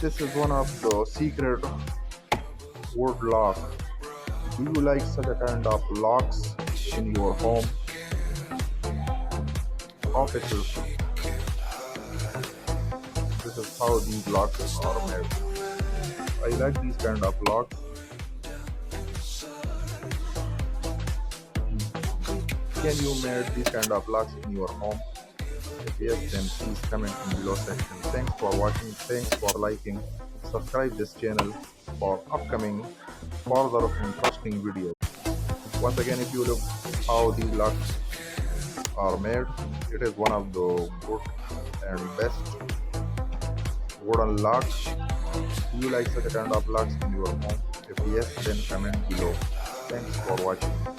This is one of the secret wood lock. Do you like such a kind of locks in your home, offices? This is how these locks are made. I like these kind of locks. Can you make these kind of locks in your home? If yes, then please comment in below section. Thanks for watching. Thanks for liking. Subscribe this channel for upcoming further interesting videos. Once again, if you look how these locks are made, it is one of the good and best wooden locks. Do you like such a kind of locks in your home? If yes, then comment below. Thanks for watching.